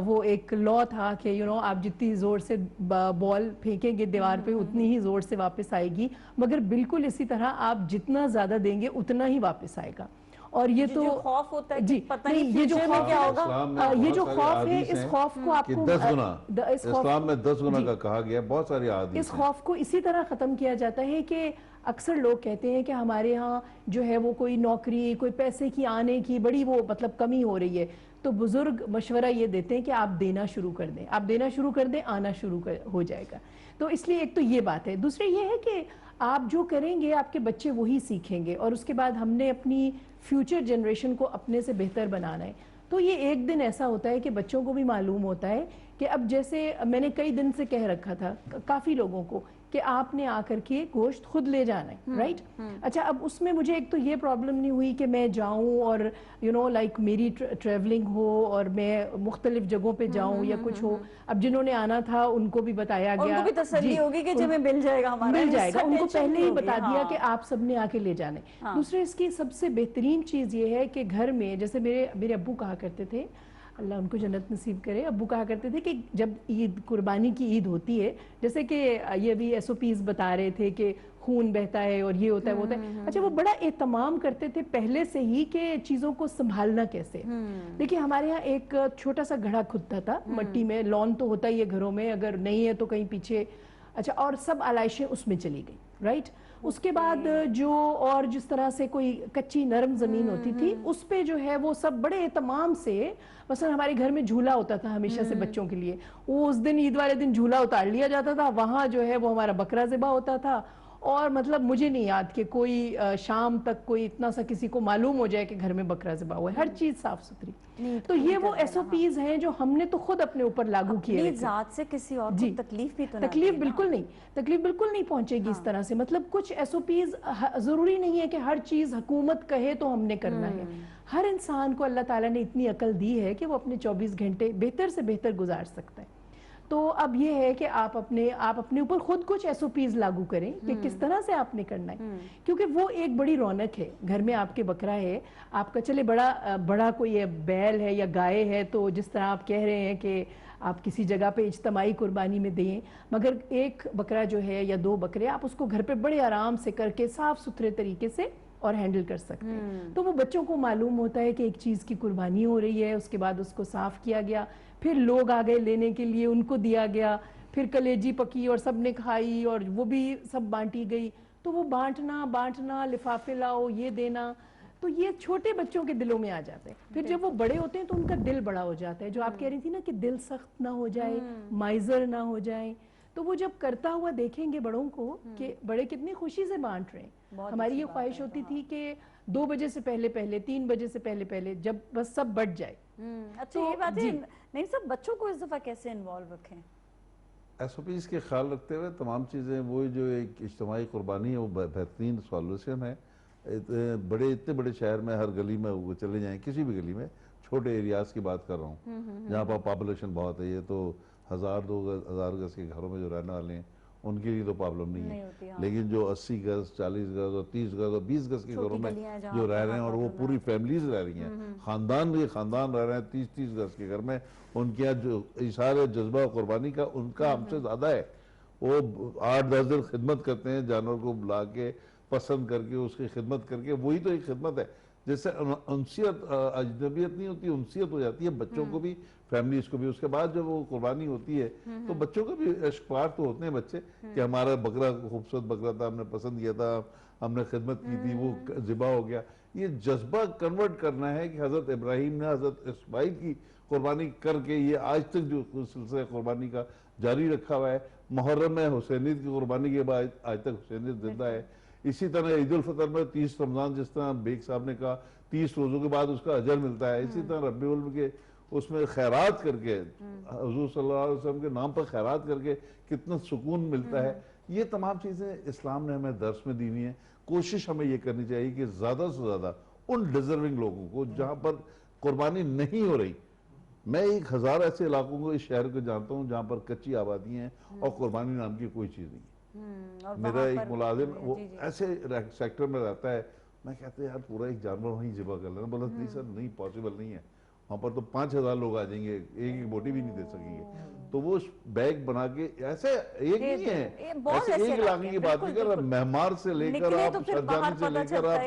وہ ایک لا تھا کہ آپ جتنی زور سے بال پھینکیں گے دیوار پہ اتنی ہی زور سے واپس آئے گی, مگر بالکل اسی طرح آپ جتنا زیادہ دیں گے اتنا ہی واپس آئے گا. اور یہ تو خوف ہوتا ہے جی پتہ نہیں یہ جو کیا ہوگا, یہ جو خوف ہے اس خوف کو آپ کو 10 گنا اسلام میں 10 گنا کا کہا گیا, بہت ساری احادیث اس خوف کو اسی طرح ختم کیا جاتا ہے کہ اکثر لوگ کہتے ہیں کہ ہمارے ہاں جو ہے وہ کوئی نوکری کوئی پیسے کی آنے کی بڑی وہ مطلب کمی ہو رہی ہے, تو بزرگ مشورہ یہ دیتے ہیں کہ آپ دینا شروع کر دیں, آپ دینا شروع کر دیں, آنا شروع ہو جائے گا. تو اس لیے ایک تو یہ بات ہے. دوسرے یہ ہے کہ آپ جو کریں گے آپ کے بچے وہی سیکھیں گے, اور اس کے بعد ہم نے اپنی فیوچر جنریشن کو اپنے سے بہتر بنانا ہے. تو یہ ایک دن ایسا ہوتا ہے کہ بچوں کو بھی معلوم ہوتا ہے کہ اب جیسے میں نے کئی دن سے کہہ رکھا تھا کافی لوگوں کو کہ آپ نے آ کر کے گوشت خود لے جانا ہے, رائٹ. اچھا اب اس میں مجھے ایک تو یہ پرابلم نہیں ہوئی کہ میں جاؤں اور لائک میری ٹریولنگ ہو اور میں مختلف جگہوں پہ جاؤں یا کچھ ہو. اب جنہوں نے آنا تھا ان کو بھی بتایا گیا, ان کو بھی تسلی ہوگی کہ جب مل جائے گا ہمارا, مل جائے گا, ان کو پہلے ہی بتا دیا کہ آپ سب نے آ کے لے جانے. دوسرے اس کی سب سے بہترین چیز یہ ہے کہ گھر میں جیسے میرے ابو کہا کرتے تھے, اللہ ان کو جنت نصیب کرے, ابو کہا کرتے تھے کہ جب عید قربانی کی عید ہوتی ہے, جیسے کہ یہ بھی SOPs بتا رہے تھے کہ خون بہتا ہے اور یہ ہوتا ہے وہ ہوتا ہے, اچھا وہ بڑا اہتمام کرتے تھے پہلے سے ہی کہ چیزوں کو سنبھالنا کیسے. دیکھیے ہمارے یہاں ایک چھوٹا سا گھڑا کھدتا تھا مٹی میں, لون تو ہوتا ہی ہے گھروں میں, اگر نہیں ہے تو کہیں پیچھے, اچھا اور سب علائشیں اس میں چلی گئی, رائٹ. اس کے بعد جو اور جس طرح سے کوئی کچی نرم زمین ہوتی تھی اس پہ جو ہے وہ سب بڑے اہتمام سے, مثلا ہمارے گھر میں جھولا ہوتا تھا ہمیشہ سے بچوں کے لیے, وہ اس دن عید والے دن جھولا اتار لیا جاتا تھا, وہاں جو ہے وہ ہمارا بکرا ذبح ہوتا تھا. اور مطلب مجھے نہیں یاد کہ کوئی شام تک کوئی اتنا سا کسی کو معلوم ہو جائے کہ گھر میں بکرا ذبح ہوا ہے, ہر چیز صاف ستھری. تو یہ وہ SOPs ہیں جو ہم نے تو خود اپنے اوپر لاگو کیے ہیں. ذات سے کسی اور کو تکلیف بھی تو تکلیف بالکل نہیں, تکلیف بالکل نہیں پہنچے گی اس طرح سے. مطلب کچھ SOPs ضروری نہیں ہے کہ ہر چیز حکومت کہے تو ہم نے کرنا ہے. ہر انسان کو اللہ تعالیٰ نے اتنی عقل دی ہے کہ وہ اپنے 24 گھنٹے بہتر سے بہتر گزار سکتا ہے. تو اب یہ ہے کہ آپ اپنے اوپر خود کچھ SOPs لاگو کریں کہ کس طرح سے آپ نے کرنا ہے, کیونکہ وہ ایک بڑی رونق ہے. گھر میں آپ کے بکرا ہے, آپ کا چلے بڑا کوئی بیل ہے یا گائے ہے, تو جس طرح آپ کہہ رہے ہیں کہ آپ کسی جگہ پہ اجتماعی قربانی میں دیں, مگر ایک بکرا جو ہے یا 2 بکرے آپ اس کو گھر پہ بڑے آرام سے کر کے صاف ستھرے طریقے سے اور ہینڈل کر سکتے ہیں. تو وہ بچوں کو معلوم ہوتا ہے کہ ایک چیز کی قربانی ہو رہی ہے, اس کے بعد اس کو صاف کیا گیا, پھر لوگ آ گئے لینے کے لیے, ان کو دیا گیا, پھر کلیجی پکی اور سب نے کھائی اور وہ بھی سب بانٹی گئی. تو وہ بانٹنا لفافے لاؤ یہ دینا, تو یہ چھوٹے بچوں کے دلوں میں آ جاتے ہیں. پھر جب وہ بڑے ہوتے ہیں تو ان کا دل بڑا ہو جاتا ہے, جو آپ کہہ رہی تھی نا کہ دل سخت نہ ہو جائے, مائزر نہ ہو جائیں. تو وہ جب کرتا ہوا دیکھیں گے بڑوں کو کہ بڑے کتنی خوشی سے بانٹ رہے ہیں. ہماری یہ خواہش ہوتی تھی کہ 2 بجے سے پہلے 3 بجے سے پہلے جب بس سب بٹ جائے. اچھا یہ بات ہے, نہیں سب بچوں کو اس دفعہ کیسے انوالو رکھیں؟ SOPs کے خیال رکھتے ہوئے تمام چیزیں, وہ جو ایک اجتماعی قربانی ہے وہ بہترین سولوشن ہے. اتنے بڑے شہر میں ہر گلی میں وہ چلے جائیں, کسی بھی گلی میں, چھوٹے ایریاز کی بات کر رہا ہوں جہاں پر پاپولیشن بہت ہے, یہ تو 1000-2000 گز کے گھروں میں جو رہنے والے ہیں ان کے لیے تو پرابلم نہیں ہے. لیکن جو 80 گز 40 گز اور 30 گز اور 20 گز کے گھروں میں جو رہ رہے ہیں, اور وہ پوری فیملیز رہ رہی ہیں, خاندان رہ رہے ہیں 30-30 گز کے گھر میں, ان کے یہاں جو اشارہ جذبہ قربانی کا ان کا ہم سے زیادہ ہے. وہ 8-10 دن خدمت کرتے ہیں, جانور کو بلا کے پسند کر کے اس کی خدمت کر کے, وہی تو ایک خدمت ہے. جیسے انسیت اجنبیت نہیں ہوتی, انسیت ہو جاتی ہے بچوں کو بھی, فیملیز کو بھی. اس کے بعد جب وہ قربانی ہوتی ہے تو بچوں کو بھی اشکبار تو ہوتے ہیں بچے کہ ہمارا بکرا خوبصورت بکرا تھا, ہم نے پسند کیا تھا, ہم نے خدمت کی تھی, وہ ذبح ہو گیا. یہ جذبہ کنورٹ کرنا ہے کہ حضرت ابراہیم نے حضرت اسماعیل کی قربانی کر کے یہ آج تک جو سلسلہ قربانی کا جاری رکھا ہوا ہے. محرم میں حسینیت کی قربانی کے بعد آج تک حسینیت زندہ ہے. اسی طرح عید الفطر میں 30 رمضان, جس طرح بیگ صاحب نے کہا 30 روزوں کے بعد اس کا اجر ملتا ہے, اسی طرح ربیع الاول کے اس میں خیرات کر کے, حضور صلی اللہ علیہ وسلم کے نام پر خیرات کر کے کتنا سکون ملتا ہے. یہ تمام چیزیں اسلام نے ہمیں درس میں دی ہوئی ہیں. کوشش ہمیں یہ کرنی چاہیے کہ زیادہ سے زیادہ ان ڈیزرونگ لوگوں کو جہاں پر قربانی نہیں ہو رہی. میں 1000 ایسے علاقوں کو اس شہر کو جانتا ہوں جہاں پر کچی آبادی ہیں اور قربانی نام کی کوئی چیز نہیں ہے. میرا ایک ملازم وہ ایسے سیکٹر میں رہتا ہے, میں کہتے ہیں یار پورا ایک جانور وہیں ذبح کر لینا. بولا نہیں سر, نہیں پاسبل نہیں ہے, وہاں پر تو 5000 لوگ آ جائیں گے, ایک بوٹی بھی نہیں دے سکیں گے. تو وہ بیگ بنا کے ایسے ایک نہیں ہے, ایسے ایک علاقے کی بات نہیں کر رہا, مہمار سے لے کر آپ شرجانی سے لے کر آپ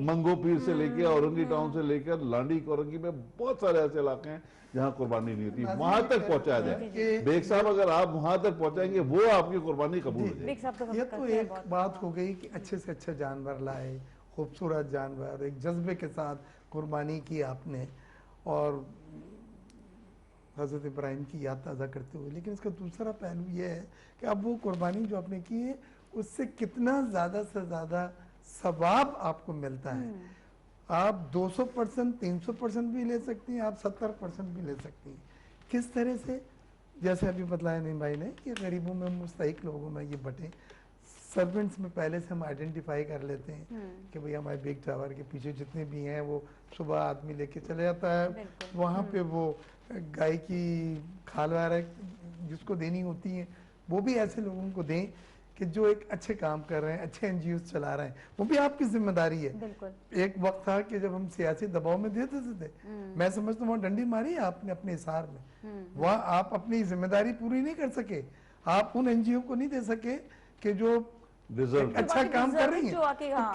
منگو پیر سے لے کے اورنگی ٹاؤن سے لے کر لانڈی کورنگی میں بہت سارے ایسے علاقے ہیں جہاں قربانی نہیں ہوتی. وہاں تک پہنچایا جائے. بیگ صاحب اگر آپ وہاں تک پہنچائیں گے وہ آپ کی قربانی قبول ہو جائے گی. یہ تو ایک بات ہو گئی کہ اچھے سے اچھا جانور لائے, خوبصورت جانور, ایک جذبے کے ساتھ قربانی کی آپ نے اور حضرت ابراہیم کی یاد تازہ کرتے ہوئے. لیکن اس کا دوسرا پہلو یہ ہے کہ اب وہ قربانی جو آپ نے کی ہے اس سے کتنا زیادہ سے زیادہ ثواب آپ کو ملتا ہے. آپ 200%, 300% بھی لے سکتی ہیں, آپ 70% بھی لے سکتی ہیں. کس طرح سے؟ جیسے ابھی بتلایا نیم بھائی نے کہ غریبوں میں, مستحق لوگوں میں یہ بٹیں. سرونٹس میں پہلے سے ہم آئیڈینٹیفائی کر لیتے ہیں کہ بھئی ہمارے بگ ٹاور کے پیچھے جتنے بھی ہیں وہ صبح آدمی لے کے چلے جاتا ہے, وہاں پہ وہ گائے کی کھال وغیرہ جس کو دینی ہوتی ہیں وہ بھی ایسے لوگوں کو دیں کہ جو ایک اچھے کام کر رہے ہیں, اچھے این جی اوز چلا رہے ہیں. وہ بھی آپ کی ذمہ داری ہے. ایک وقت تھا کہ جب ہم سیاسی دباؤ میں دیتے تھے, میں سمجھتا ہوں وہاں ڈنڈی ماری ہے آپ نے اپنے اثار میں, وہاں آپ اپنی ذمہ داری پوری نہیں کر سکے. آپ ان این جی او کو نہیں دے سکے کہ جو اچھا کام کر رہی ہیں.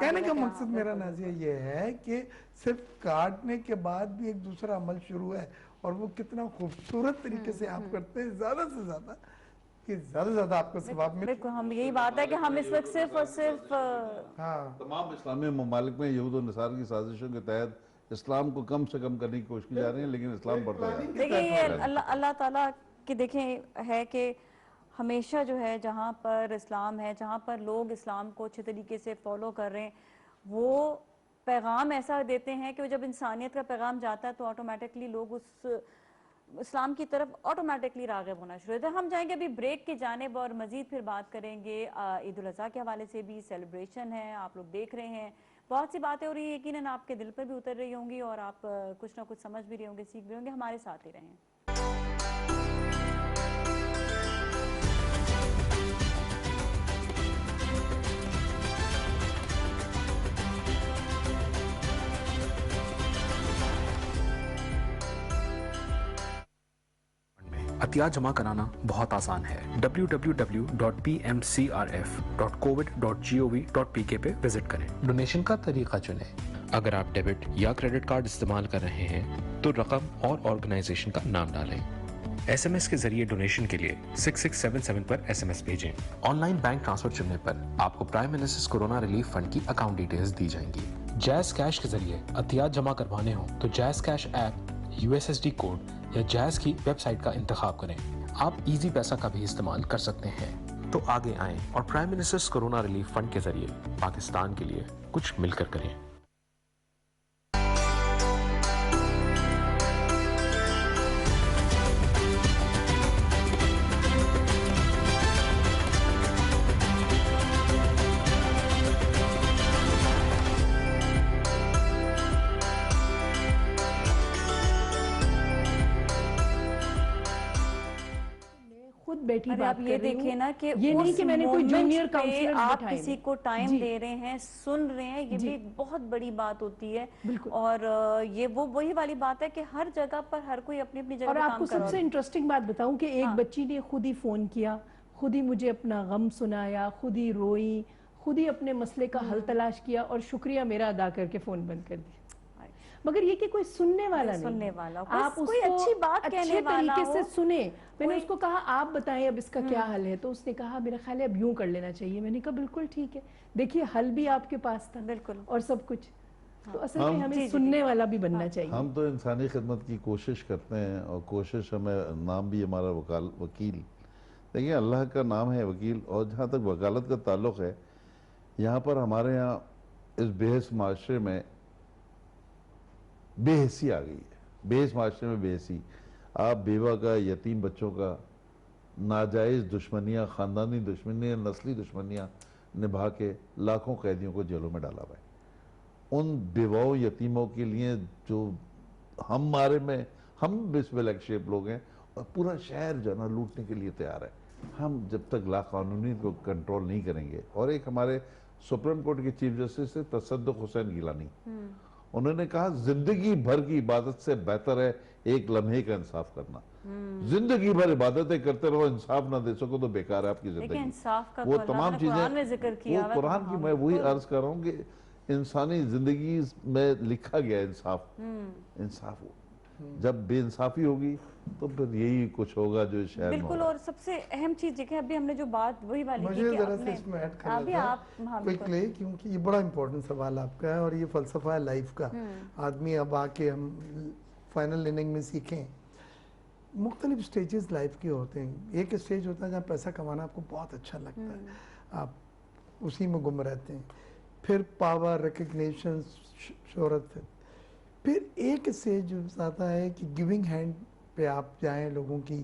کہنے کا مقصد میرا نازیہ یہ ہے کہ صرف کاٹنے کے بعد بھی ایک دوسرا عمل شروع ہے اور وہ کتنا خوبصورت طریقے سے آپ کرتے ہیں, زیادہ سے زیادہ کہ زیادہ سے زیادہ آپ کو ثواب ملے. ہم یہی بات ہے کہ ہم اس وقت صرف اور صرف تمام اسلامی ممالک میں یہود و نصارہ کی سازشوں کے تحت اسلام کو کم سے کم کرنے کی کوشش کی جا رہی ہے, لیکن اسلام بڑھتا ہے. دیکھیں یہ اللہ تعالیٰ کی دیکھیں ہے کہ ہمیشہ جو ہے جہاں پر اسلام ہے, جہاں پر لوگ اسلام کو اچھے طریقے سے فالو کر رہے ہیں, وہ پیغام ایسا دیتے ہیں کہ جب انسانیت کا پیغام جاتا ہے تو آٹومیٹکلی لوگ اس اسلام کی طرف آٹومیٹکلی راغب ہونا شروع ہوتا ہے. ہم جائیں گے ابھی بریک کی جانب اور مزید پھر بات کریں گے عید الاضحیٰ کے حوالے سے بھی. سیلیبریشن ہے, آپ لوگ دیکھ رہے ہیں, بہت سی باتیں ہو رہی ہیں, یقیناً آپ کے دل پر بھی اتر رہی ہوں گی اور آپ کچھ نہ کچھ سمجھ بھی رہے ہوں گے, سیکھ بھی ہوں گے. ہمارے ساتھ ہی رہیں. عطیات جمع کرانا بہت آسان ہے. www.pmcrf.covid.gov.pk پہ وزٹ کریں. ڈونیشن کا طریقہ چنیں. اگر آپ ڈیبٹ یا کریڈٹ کارڈ استعمال کر رہے ہیں تو رقم اور آرگنائزیشن کا نام ڈالیں. ایس ایم ایس کے ذریعے ڈونیشن کے لیے 6677 پر ایس ایم ایس بھیجیں. آن لائن بینک ٹرانسفر چننے پر آپ کو prime ministers corona relief fund کی اکاؤنٹ ڈیٹیلز دی جائیں گی. جیز کیش کے ذریعے عطیات جمع کروانے ہوں تو جیز کیش ایپ, USSD کوڈ یا جیز کی ویب سائٹ کا انتخاب کریں. آپ ایزی پیسہ کا بھی استعمال کر سکتے ہیں. تو آگے آئیں اور prime ministers corona relief fund کے ذریعے پاکستان کے لیے کچھ مل کر کریں. بیٹھی بات آپ یہ دیکھیں نا کہ یہ نہیں کہ میں نے کوئی جونیئر کاؤنسلر آپ کسی کو ٹائم دے رہے ہیں, سن رہے ہیں, یہ بھی بہت بڑی بات ہوتی ہے. اور یہ وہی والی بات ہے کہ ہر جگہ پر ہر کوئی اپنی اپنی جگہ اور آپ کو سب سے انٹرسٹنگ بات بتاؤں کہ ایک بچی نے خود ہی فون کیا, خود ہی مجھے اپنا غم سنایا, خود ہی روئی, خود ہی اپنے مسئلے کا حل تلاش کیا اور شکریہ میرا ادا کر کے فون بند کر دیا. مگر یہ کہ کوئی سننے والا نہیں, آپ اس کو اچھے طریقے سے سنیں. میں نے اس کو کہا آپ بتائیں اب اس کا کیا حل ہے, تو اس نے کہا میرا خیال ہے اب یوں کر لینا چاہیے. میں نے کہا بالکل ٹھیک ہے, دیکھیے حل بھی آپ کے پاس تھا اور سب کچھ. تو اصل میں ہمیں سننے والا بھی بننا چاہیے. ہم تو انسانی خدمت کی کوشش کرتے ہیں اور کوشش ہمیں, نام بھی ہمارا وکیل. دیکھیں اللہ کا نام ہے وکیل, اور جہاں تک وکالت کا تعلق ہے, یہاں پر ہمارے یہاں اس بے حس معاشرے میں بے حسی آ گئی ہے. بے حس معاشرے میں بے حسی, آپ بیوہ کا, یتیم بچوں کا ناجائز دشمنیاں, خاندانی دشمنیاں, نسلی دشمنیاں نبھا کے لاکھوں قیدیوں کو جیلوں میں ڈالا ہوا ہے. ان بیواؤں یتیموں کے لیے جو ہمارے میں ہم بسملک شیپ لوگ ہیں اور پورا شہر جو ہے نا لوٹنے کے لیے تیار ہے. ہم جب تک لا قانونی کو کنٹرول نہیں کریں گے. اور ایک ہمارے سپریم کورٹ کے چیف جسٹس سے تصدق حسین گیلانی, انہوں نے کہا زندگی بھر کی عبادت سے بہتر ہے ایک لمحے کا انصاف کرنا. زندگی بھر عبادتیں کرتے رہو, انصاف نہ دے سکو تو بیکار ہے آپ کی زندگی. وہ تمام چیزیں وہ قرآن کی, میں وہی عرض کر رہا ہوں کہ انسانی زندگی میں لکھا گیا انصاف. انصاف جب بے انصافی ہوگی تو پھر یہی کچھ ہوگا جو شہر میں بالکل. اور سب سے اہم چیز دیکھیں, ابھی ہم نے جو بات وہی والی کی مجھے ذرا سے اس میں ایڈ کر لیتا ہوں کوئکلی, کیونکہ یہ بڑا امپورٹنٹ سوال آپ کا ہے اور یہ فلسفہ ہے لائف کا. آدمی اب آ کے ہم فائنل اننگ میں سیکھیں. مختلف سٹیجز لائف کے ہوتے ہیں. ایک سٹیج ہوتا ہے جہاں پیسہ کمانا آپ کو بہت اچھا لگتا ہے, آپ اسی میں گم رہتے ہیں. پھر پاور, ریکگنیشن, شہرت. پھر ایک سٹیج آتا ہے کہ گیونگ ہینڈ پہ آپ جائیں لوگوں کی,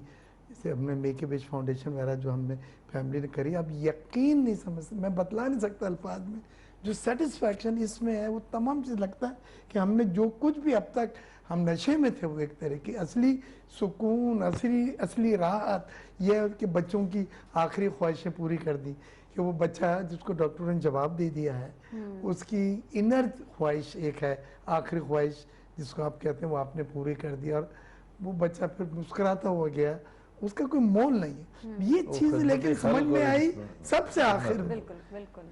جیسے ہم نے میک اے وش فاؤنڈیشن وغیرہ جو ہم نے فیملی نے کری, آپ یقین نہیں سمجھ سکتے, میں بتلا نہیں سکتا الفاظ میں. جو سیٹسفیکشن اس میں ہے وہ تمام چیز لگتا ہے کہ ہم نے جو کچھ بھی اب تک ہم نشے میں تھے وہ ایک طرح کی اصلی سکون, اصلی راحت یہ ہے کہ بچوں کی آخری خواہشیں پوری کر دی. کہ وہ بچہ جس کو ڈاکٹروں نے جواب دے دیا ہے, اس کی انر خواہش ایک ہے, آخری خواہش جس کو آپ کہتے ہیں وہ آپ نے پوری کر دی, اور وہ بچہ پھر مسکراتا ہوا گیا, اس کا کوئی مول نہیں ہے. یہ چیزیں لیکن سمجھ میں آئی سب سے آخر میں.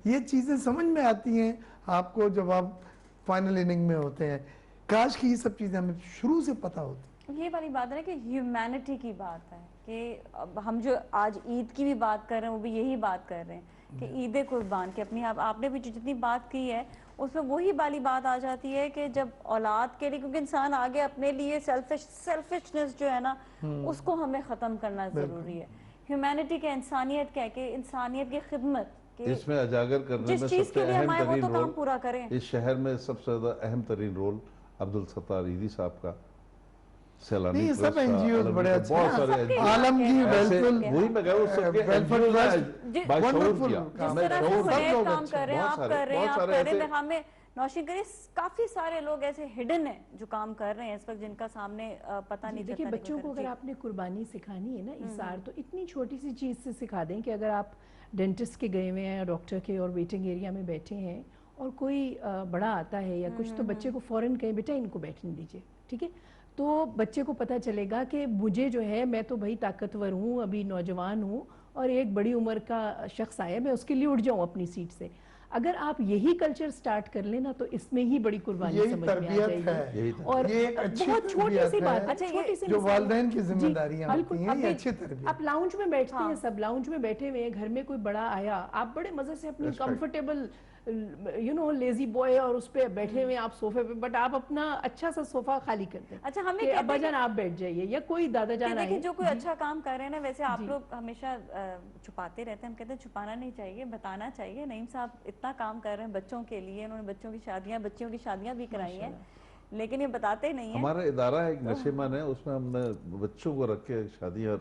یہ چیزیں سمجھ میں آتی ہیں آپ کو جب آپ فائنل اننگ میں ہوتے ہیں. کاش کہ یہ سب چیزیں ہمیں شروع سے پتہ ہوتی. یہ والی بات ہے کہ ہیومینٹی کی بات ہے کہ ہم جو آج عید کی بھی بات کر رہے ہیں وہ بھی یہی بات کر رہے ہیں کہ عید قربان کی اپنی آپ نے بھی جتنی بات کی ہے اس میں وہی والی بات آ جاتی ہے کہ جب اولاد کے لیے, کیونکہ انسان آگے اپنے لیے سیلفشنس جو ہے نا اس کو ہمیں ختم کرنا ضروری ہے. ہیومینٹی کے انسانیت کہہ کے انسانیت کی خدمت اس میں اجاگر کرنے میں سب سے اہم ترین رول, اس شہر میں سب سے زیادہ اہم ترین رول عبدالستار عیدی صاحب کا, Saylani sub N G Os بڑے اچھے ہیں, عالمگیر وہی میں کہہ رہا ہوں ہمیں نوشین کریں کافی سارے لوگ ایسے ہڈن ہیں جو کام کر رہے ہیں اس وقت جن کا سامنے پتہ نہیں. دیکھیں بچوں کو اگر آپ نے قربانی سکھانی ہے نا ایثار, تو اتنی چھوٹی سی چیز سے سکھا دیں کہ اگر آپ ڈینٹسٹ کے گئے ہوئے ہیں, ڈاکٹر کے, اور ویٹنگ ایریا میں بیٹھے ہیں اور کوئی بڑا آتا ہے یا کچھ, تو بچے کو فوراً کہیں بیٹا ان کو بیٹھنے دیجئے, ٹھیک ہے. تو بچے کو پتہ چلے گا کہ مجھے جو ہے, میں تو بھائی طاقتور ہوں, ابھی نوجوان ہوں, اور ایک بڑی عمر کا شخص آیا, میں اس کے لیے اٹھ جاؤں اپنی سیٹ سے. اگر آپ یہی کلچر سٹارٹ کر لینا تو اس میں ہی بڑی قربانی سمجھ میں آ جائے گی. اور بہت چھوٹی سی بات, چھوٹی سی جو والدین کی ذمہ داریاں ہوتی ہیں, یہ اچھی تربیت. آپ لاؤنج میں بیٹھتے ہیں, سب لاؤنج میں بیٹھے ہوئے ہیں, گھر میں کوئی بڑا آیا, آپ بڑے مزے سے اپنی کمفرٹیبل لیزی بوائے اور اس پہ بیٹھے ہوئے آپ صوفے پہ, بٹ آپ اپنا اچھا سا صوفہ خالی کر دیں. اچھا, ہمیں ابا جان آپ بیٹھ جائیے یا کوئی دادا جان آئے. جو کوئی اچھا کام کر رہے ہیں نا, ویسے آپ لوگ ہمیشہ چھپاتے رہتے ہیں, ہم کہتے ہیں چھپانا نہیں چاہیے, بتانا چاہیے. نعیم صاحب اتنا کام کر رہے ہیں بچوں کے لیے, انہوں نے بچیوں کی شادیاں بھی کرائی ہیں, لیکن یہ بتاتے نہیں ہیں. ہمارا ادارہ ایک نشیمن ہے, اس میں ہم نے بچوں کو رکھ کے شادیاں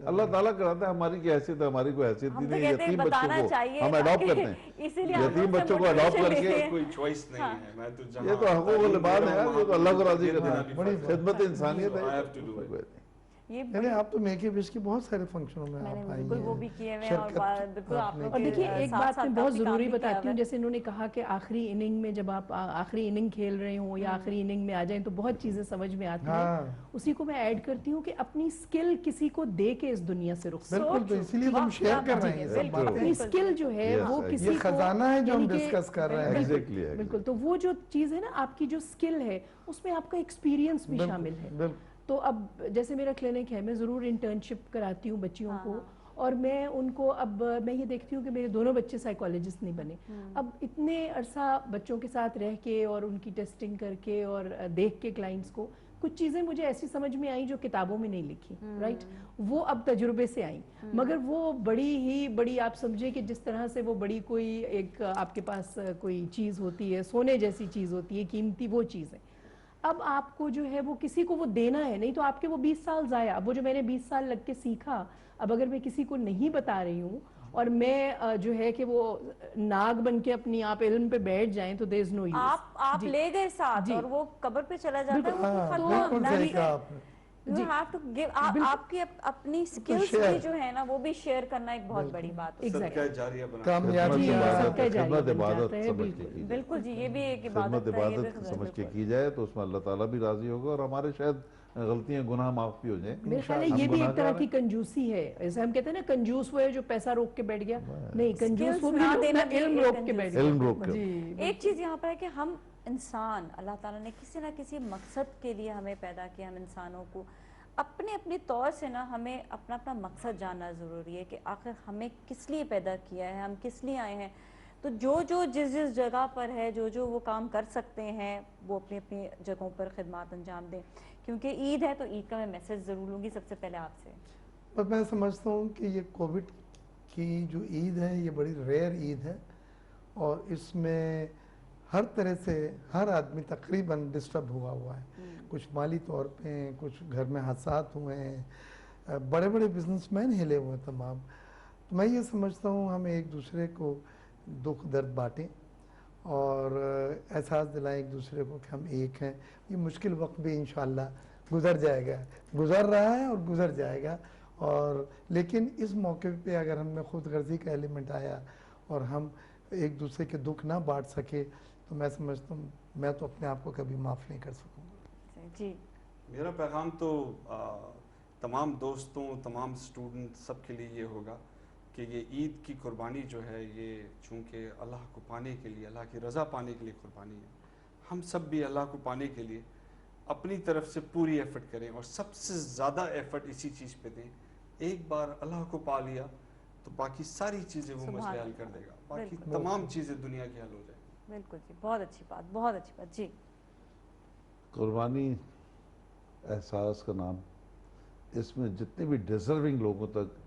اللہ تعالیٰ کراتا ہے. ہماری کی حیثیت ہے, ہماری کوئی حیثیت نہیں ہے. یتیم بچوں کو ہم اڈاپٹ کرتے ہیں, یتیم بچوں کو اڈاپٹ کر کے کوئی چوائس نہیں ہے. یہ تو حقوق العباد ہے, یہ تو اللہ کو راضی کرنا ہے, خدمت انسانیت ہے. یعنی آپ تو میک اے وش کی بہت سارے فنکشنوں میں آپ آئی ہیں, وہ بھی کیے ہوئے ہیں. اور دیکھیے ایک بات میں بہت ضروری بتاتی ہوں, جیسے انہوں نے کہا کہ آخری اننگ میں جب آپ آخری اننگ کھیل رہے ہوں یا آخری اننگ میں آ جائیں تو بہت چیزیں سمجھ میں آتی ہیں. اسی کو میں ایڈ کرتی ہوں کہ اپنی سکل کسی کو دے کے اس دنیا سے رخصت. بالکل, تو اسی لیے ہم شیئر کر رہے ہیں. اپنی سکل جو ہے وہ کسی کو, یہ خزانہ ہے جو ہم ڈسکس کر رہے ہیں. بالکل, تو وہ جو چیز ہے نا, آپ کی جو سکل ہے اس میں آپ کا ایکسپیرینس بھی شامل ہے. تو اب جیسے میرا کلینک ہے, میں ضرور انٹرنشپ کراتی ہوں بچیوں کو, اور میں ان کو, اب میں یہ دیکھتی ہوں کہ میرے دونوں بچے سائیکالوجسٹ نہیں بنے. اب اتنے عرصہ بچوں کے ساتھ رہ کے اور ان کی ٹیسٹنگ کر کے اور دیکھ کے کلائنٹس کو, کچھ چیزیں مجھے ایسی سمجھ میں آئیں جو کتابوں میں نہیں لکھی, رائٹ, وہ اب تجربے سے آئیں. مگر وہ بڑی آپ سمجھے کہ جس طرح سے وہ بڑی کوئی ایک آپ کے پاس کوئی چیز ہوتی ہے, سونے جیسی چیز ہوتی ہے, قیمتی وہ چیز ہے. اب آپ کو جو ہے وہ کسی کو وہ دینا ہے, نہیں تو آپ کے وہ 20 سال ضائع. اب وہ جو میں نے 20 سال لگ کے سیکھا, اب اگر میں کسی کو نہیں بتا رہی ہوں اور میں جو ہے کہ وہ ناگ بن کے اپنی آپ علم پہ بیٹھ جائیں تو there is no use. آپ لے گئے ساتھ اور وہ قبر پہ چلا جاتا ہے, بالکل صحیح کہا آپ نے. You have to give, آپ کی اپنی سکلز بھی جو ہے نا وہ بھی شیئر کرنا ایک بہت بڑی بات ہے. صدقہ جاریہ بنا, خدمت عبادت سمجھ کے کی جائے. بالکل جی, یہ بھی ایک خدمت عبادت ہے, عبادت سمجھ کے کی جائے تو اس میں اللہ تعالیٰ بھی راضی ہوگا اور ہمارے شاید غلطیاں گناہ معاف بھی ہو جائیں. میرے خیال ہے یہ بھی ایک طرح کی کنجوسی ہے. ایسے ہم کہتے ہیں نا کنجوس وہ ہے جو پیسہ روک کے بیٹھ گیا, نہیں کنجوس وہ بھی اپنا علم روک کے بیٹھ گیا. ایک چیز یہاں پر ہے کہ ہم انسان, اللہ تعالیٰ نے کسی نہ کسی مقصد کے لیے ہمیں پیدا کیا. ہم انسانوں کو اپنے طور سے نا ہمیں اپنا مقصد جاننا ضروری ہے کہ آخر ہمیں کس لیے پیدا کیا ہے, ہم کس لیے آئے ہیں. تو جو جس جگہ پر ہے جو وہ کام کر سکتے ہیں وہ اپنی جگہوں پر خدمات انجام دیں. کیونکہ عید ہے تو عید کا میں میسج ضرور لوں گی سب سے پہلے آپ سے. پر میں سمجھتا ہوں کہ یہ کووڈ کی جو عید ہے یہ بڑی ریئر عید ہے اور اس میں ہر طرح سے ہر آدمی تقریباً ڈسٹرب ہوا ہے. کچھ مالی طور پہ, کچھ گھر میں حادثات ہوئے ہیں, بڑے بڑے بزنس مین ہلے ہوئے ہیں تمام. تو میں یہ سمجھتا ہوں ہم ایک دوسرے کو دکھ درد بانٹیں اور احساس دلائیں ایک دوسرے کو کہ ہم ایک ہیں. یہ مشکل وقت بھی انشاءاللہ گزر جائے گا, گزر رہا ہے اور گزر جائے گا. اور لیکن اس موقع پہ اگر ہم میں خود غرضی کا ایلیمنٹ آیا اور ہم ایک دوسرے کے دکھ نہ بانٹ سکے تو میں سمجھتا ہوں میں تو اپنے آپ کو کبھی معاف نہیں کر سکوں گا. جی, میرا پیغام تو تمام دوستوں, تمام اسٹوڈنٹ سب کے لیے یہ ہوگا کہ یہ عید کی قربانی جو ہے یہ چونکہ اللہ کو پانے کے لیے, اللہ کی رضا پانے کے لیے قربانی ہے. ہم سب بھی اللہ کو پانے کے لیے اپنی طرف سے پوری ایفرٹ کریں اور سب سے زیادہ ایفرٹ اسی چیز پہ دیں. ایک بار اللہ کو پا لیا تو باقی ساری چیزیں وہ مسئلے حل کر دے گا, باقی تمام چیزیں دنیا کی حل ہو جائیں. بالکل جی, بہت اچھی بات, بہت اچھی بات. جی, قربانی احساس کا نام, اس میں جتنے بھی ڈیزرونگ لوگوں تک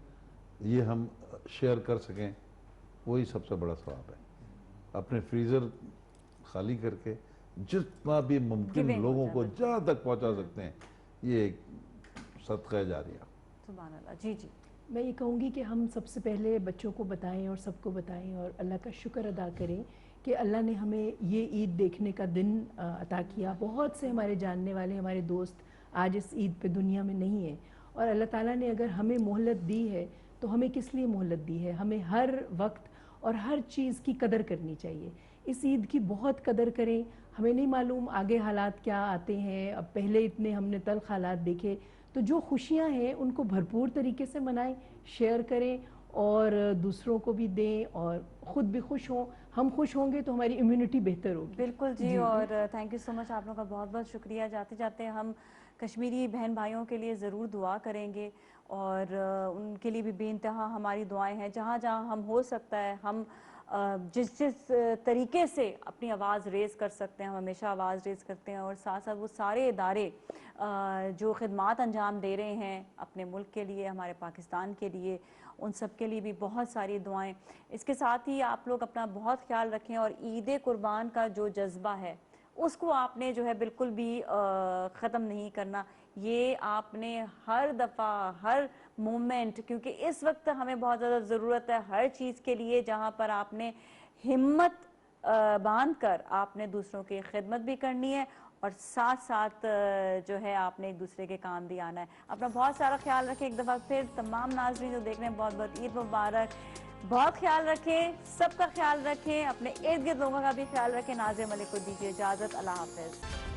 یہ ہم شیئر کر سکیں وہی سب سے بڑا ثواب ہے. اپنے فریزر خالی کر کے جتنا بھی ممکن لوگوں کو جہاں تک پہنچا سکتے ہیں یہ ایک صدقہ جاریہ. سبحان اللہ. جی جی, میں یہ کہوں گی کہ ہم سب سے پہلے بچوں کو بتائیں اور سب کو بتائیں اور اللہ کا شکر ادا کریں کہ اللہ نے ہمیں یہ عید دیکھنے کا دن عطا کیا. بہت سے ہمارے جاننے والے, ہمارے دوست آج اس عید پہ دنیا میں نہیں ہیں اور اللہ تعالیٰ نے اگر ہمیں مہلت دی ہے تو ہمیں کس لیے مہلت دی ہے. ہمیں ہر وقت اور ہر چیز کی قدر کرنی چاہیے. اس عید کی بہت قدر کریں. ہمیں نہیں معلوم آگے حالات کیا آتے ہیں. اب پہلے اتنے ہم نے تلخ حالات دیکھے, تو جو خوشیاں ہیں ان کو بھرپور طریقے سے منائیں, شیئر کریں اور دوسروں کو بھی دیں اور خود بھی خوش ہوں. ہم خوش ہوں گے تو ہماری امیونٹی بہتر ہوگی. بالکل جی, اور تھینک یو سو مچ, آپ لوگوں کا بہت بہت شکریہ. جاتے جاتے ہم کشمیری بہن بھائیوں کے لیے ضرور دعا کریں گے اور ان کے لیے بھی بے انتہا ہماری دعائیں ہیں. جہاں جہاں ہم ہو سکتا ہے ہم جس طریقے سے اپنی آواز ریز کر سکتے ہیں ہم ہمیشہ آواز ریز کرتے ہیں. اور ساتھ ساتھ وہ سارے ادارے جو خدمات انجام دے رہے ہیں اپنے ملک کے لیے, ہمارے پاکستان کے لیے, ان سب کے لیے بھی بہت ساری دعائیں. اس کے ساتھ ہی آپ لوگ اپنا بہت خیال رکھیں اور عید قربان کا جو جذبہ ہے اس کو آپ نے جو ہے بالکل بھی ختم نہیں کرنا. یہ آپ نے ہر دفعہ ہر مومنٹ, کیونکہ اس وقت ہمیں بہت زیادہ ضرورت ہے ہر چیز کے لیے, جہاں پر آپ نے ہمت باندھ کر آپ نے دوسروں کی خدمت بھی کرنی ہے اور ساتھ ساتھ جو ہے آپ نے ایک دوسرے کے کام بھی آنا ہے. اپنا بہت سارا خیال رکھیں. ایک دفعہ پھر تمام ناظرین جو دیکھ رہے ہیں بہت بہت عید مبارک. بہت خیال رکھیں, سب کا خیال رکھیں, اپنے ارد گرد لوگوں کا بھی خیال رکھیں. ناظر ملک کو دیجیے اجازت. اللہ حافظ.